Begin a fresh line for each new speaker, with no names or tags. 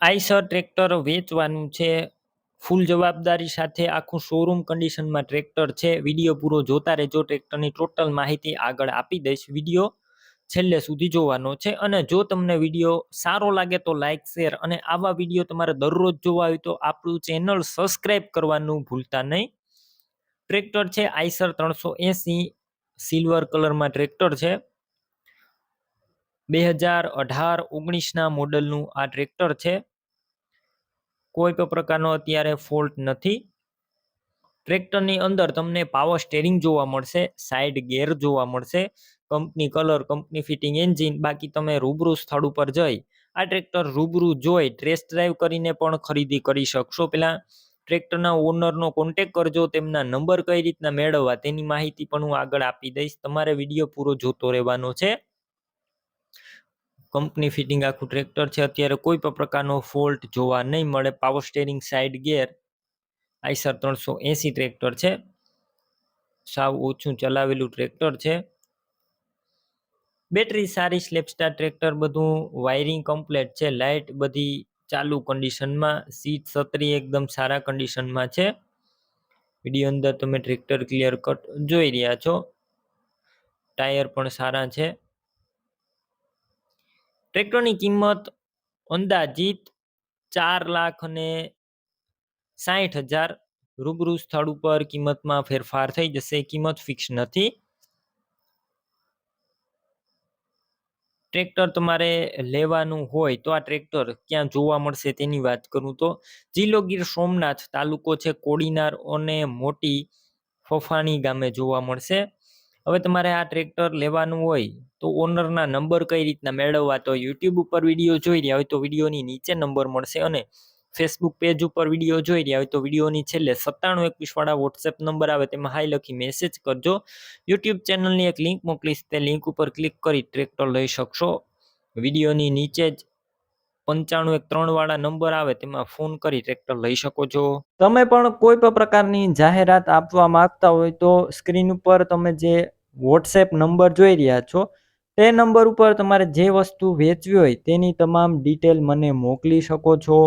Eicher tractor વેચવાનું છે, ફૂલ જવાબદારી સાથે આખું શોરૂમ કન્ડિશનમાં ટ્રેક્ટર છે। વિડીયો પૂરો જોતા રહેજો, ટ્રેક્ટરની ટોટલ માહિતી આગળ આપી દઈશ। વિડીયો છેલ્લે સુધી જોવાનો છે અને જો તમને વિડીયો સારો લાગે તો લાઈક, શેર અને આવા વિડીયો તમારે દરરોજ જોવા હોય તો આપણું ચેનલ સબસ્ક્રાઇબ કરવાનું ભૂલતા નહીં। ટ્રેક્ટર છે આઇશર 380 સિલ્વર કલરમાં ટ્રેક્ટર છે। 2018-19ના મોડલનું આ ટ્રેક્ટર છે। કોઈ પણ પ્રકારનો અત્યારે ફોલ્ટ નથી। ટ્રેક્ટરની અંદર તમને પાવર સ્ટેરિંગ જોવા મળશે, સાઈડ ગેર જોવા મળશે, company colour, company fitting engine. બાકી તમે રૂબરૂ સ્થળ ઉપર જઈ આ ટ્રેક્ટર રૂબરૂ જોઈ ટેસ્ટ ડ્રાઈવ કરીને પણ ખરીદી કરી શકશો। પેલા ટ્રેક્ટરના ઓનરનો કોન્ટેક કરજો, તેમના નંબર કઈ રીતના મેળવવા તેની માહિતી પણ હું આગળ આપી દઈશ। તમારે વિડીયો પૂરો જોતો રહેવાનો છે। કંપની ફિટિંગ આખું ટ્રેક્ટર છે, અત્યારે કોઈ પણ પ્રકારનો ફોલ્ટ જોવા નહીં મળે। પાવર સ્ટેરિંગ, સાઈડ ગેર, આઇશર 380 ટ્રેક્ટર છે, સાવ ઓછું ચલાવેલું ટ્રેક્ટર છે। બેટરી સારી, સ્લેપસ્ટાર ટ્રેક્ટર, બધું વાયરિંગ કમ્પ્લેટ છે, લાઇટ બધી ચાલુ કન્ડિશનમાં, સીટ છત્રી એકદમ સારા કન્ડિશનમાં છે। વિડીયો અંદર તમે ટ્રેક્ટર ક્લિયર કટ જોઈ રહ્યા છો, ટાયર પણ સારા છે। ટ્રેક્ટરની કિંમત અંદાજિત 4,60,000। રૂબરૂ સ્થળ ઉપર કિંમતમાં ફેરફાર થઈ જશે, કિંમત ફિક્સ નથી। ટ્રેક્ટર તમારે લેવાનું હોય તો આ ટ્રેક્ટર ક્યાં જોવા મળશે તેની વાત કરું તો જિલ્લો ગીર સોમનાથ, તાલુકો છે કોડીનાર અને મોટી ફફાણી ગામે જોવા મળશે। હવે તમારે આ ટ્રેક્ટર લેવાનું હોય તો ઓનરના નંબર કઈ રીતના મેળવવા, તો યુટ્યુબ ઉપર વિડીયો જોઈ રહ્યા હોય તો વિડીયોની નીચે નંબર મળશે અને ફેસબુક પેજ ઉપર વિડીયો જોઈ રહ્યા હોય તો વિડીયોની છેલ્લે 9721 વાળા વોટ્સએપ નંબર આવે તેમાં હાઈ લખી મેસેજ કરજો। યુટ્યુબ ચેનલની એક લિંક મોકલીશ, તે લિંક ઉપર ક્લિક કરી ટ્રેક્ટર લઈ શકશો। વિડીયોની નીચે જ 9513 વાળા નંબર આવે તેમાં ફોન કરી ટ્રેક્ટર લઈ શકો છો। તમે પણ કોઈ પણ પ્રકારની જાહેરાત આપવા માંગતા હોય તો સ્ક્રીન ઉપર તમે જે વોટ્સએપ નંબર જોઈ રહ્યા છો તે નંબર ઉપર તમારે જે વસ્તુ વેચવી હોય તેની તમામ ડિટેલ મને મોકલી શકો છો।